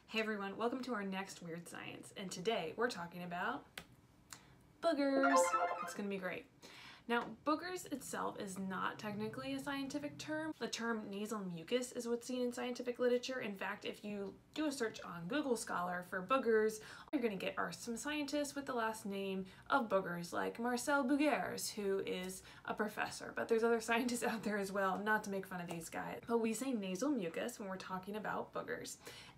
Hey everyone, welcome to our next Weird Science, and today we're talking about boogers. It's gonna be great. Now, boogers itself is not technically a scientific term. The term nasal mucus is what's seen in scientific literature. In fact, if you do a search on Google Scholar for boogers, all you're gonna get are some scientists with the last name of boogers, like Marcel Boogers, who is a professor. But there's other scientists out there as well, not to make fun of these guys. But we say nasal mucus when we're talking about boogers.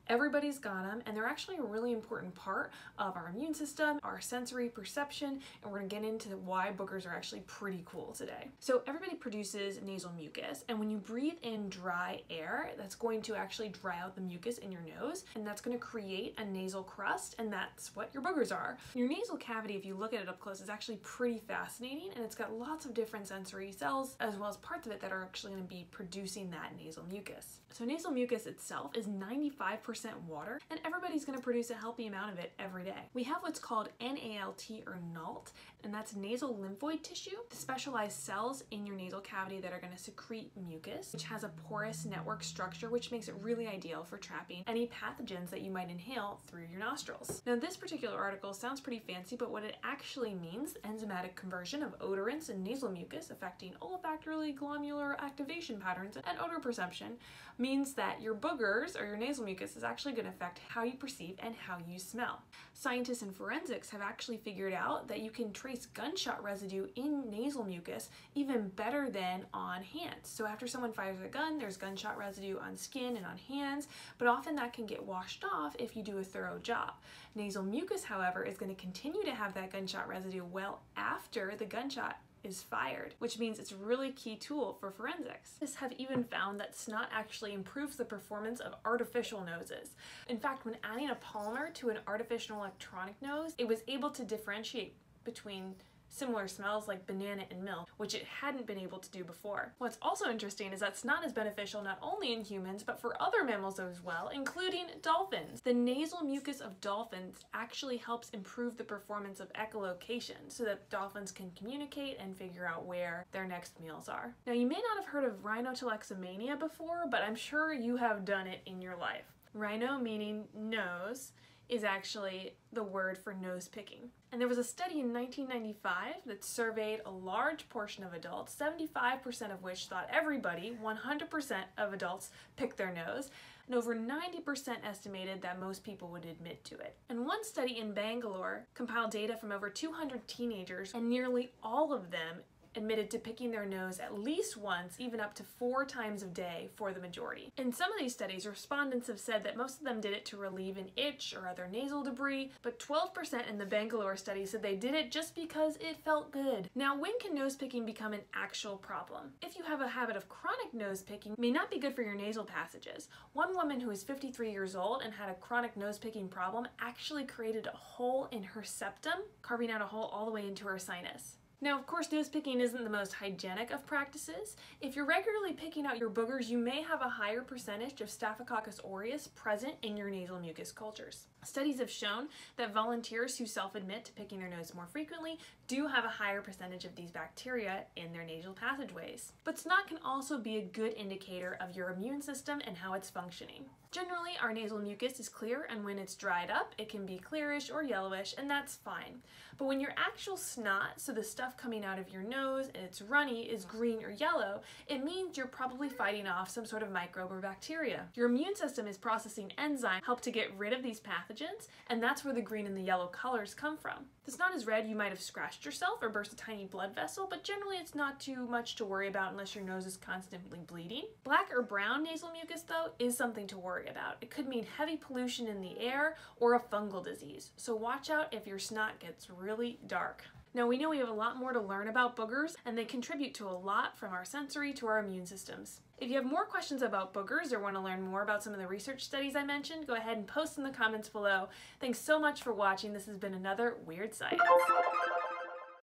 Everybody's got them, and they're actually a really important part of our immune system, our sensory perception, and we're gonna get into why boogers are actually pretty cool today. So everybody produces nasal mucus, and when you breathe in dry air, that's going to actually dry out the mucus in your nose, and that's gonna create a nasal crust, and that's what your boogers are. Your nasal cavity, if you look at it up close, is actually pretty fascinating, and it's got lots of different sensory cells, as well as parts of it that are actually gonna be producing that nasal mucus. So nasal mucus itself is 95% water, and everybody's going to produce a healthy amount of it every day. We have what's called NALT or NALT, and that's nasal lymphoid tissue, the specialized cells in your nasal cavity that are going to secrete mucus, which has a porous network structure, which makes it really ideal for trapping any pathogens that you might inhale through your nostrils. Now, this particular article sounds pretty fancy, but what it actually means, enzymatic conversion of odorants and nasal mucus affecting olfactorily glomerular activation patterns and odor perception, means that your boogers or your nasal mucus is actually going to affect how you perceive and how you smell. Scientists in forensics have actually figured out that you can trace gunshot residue in nasal mucus even better than on hands. So after someone fires a gun, there's gunshot residue on skin and on hands, but often that can get washed off if you do a thorough job. Nasal mucus, however, is going to continue to have that gunshot residue well after the gunshot is fired, which means it's a really key tool for forensics. Scientists have even found that snot actually improves the performance of artificial noses. In fact, when adding a polymer to an artificial electronic nose, it was able to differentiate between similar smells like banana and milk, which it hadn't been able to do before. What's also interesting is that snot is beneficial not only in humans, but for other mammals as well, including dolphins. The nasal mucus of dolphins actually helps improve the performance of echolocation so that dolphins can communicate and figure out where their next meals are. Now, you may not have heard of rhinotoxemania before, but I'm sure you have done it in your life. Rhino meaning nose is actually the word for nose picking. And there was a study in 1995 that surveyed a large portion of adults, 75% of which thought everybody, 100% of adults, picked their nose, and over 90% estimated that most people would admit to it. And one study in Bangalore compiled data from over 200 teenagers, and nearly all of them admitted to picking their nose at least once, even up to 4 times a day for the majority. In some of these studies, respondents have said that most of them did it to relieve an itch or other nasal debris, but 12% in the Bangalore study said they did it just because it felt good. Now, when can nose picking become an actual problem? If you have a habit of chronic nose picking, it may not be good for your nasal passages. One woman who is 53 years old and had a chronic nose picking problem actually created a hole in her septum, carving out a hole all the way into her sinus. Now, of course, nose picking isn't the most hygienic of practices. If you're regularly picking out your boogers, you may have a higher percentage of Staphylococcus aureus present in your nasal mucus cultures. Studies have shown that volunteers who self-admit to picking their nose more frequently do have a higher percentage of these bacteria in their nasal passageways. But snot can also be a good indicator of your immune system and how it's functioning. Generally, our nasal mucus is clear, and when it's dried up, it can be clearish or yellowish, and that's fine. But when your actual snot, so the stuff coming out of your nose and it's runny, is green or yellow, it means you're probably fighting off some sort of microbe or bacteria. Your immune system is processing enzymes help to get rid of these pathogens, and that's where the green and the yellow colors come from. If the snot is red, you might have scratched yourself or burst a tiny blood vessel, but generally it's not too much to worry about unless your nose is constantly bleeding. Black or brown nasal mucus, though, is something to worry about. It could mean heavy pollution in the air or a fungal disease, so watch out if your snot gets really dark. Now, we know we have a lot more to learn about boogers, and they contribute to a lot from our sensory to our immune systems. If you have more questions about boogers or want to learn more about some of the research studies I mentioned, go ahead and post in the comments below. Thanks so much for watching. This has been another Weird Science.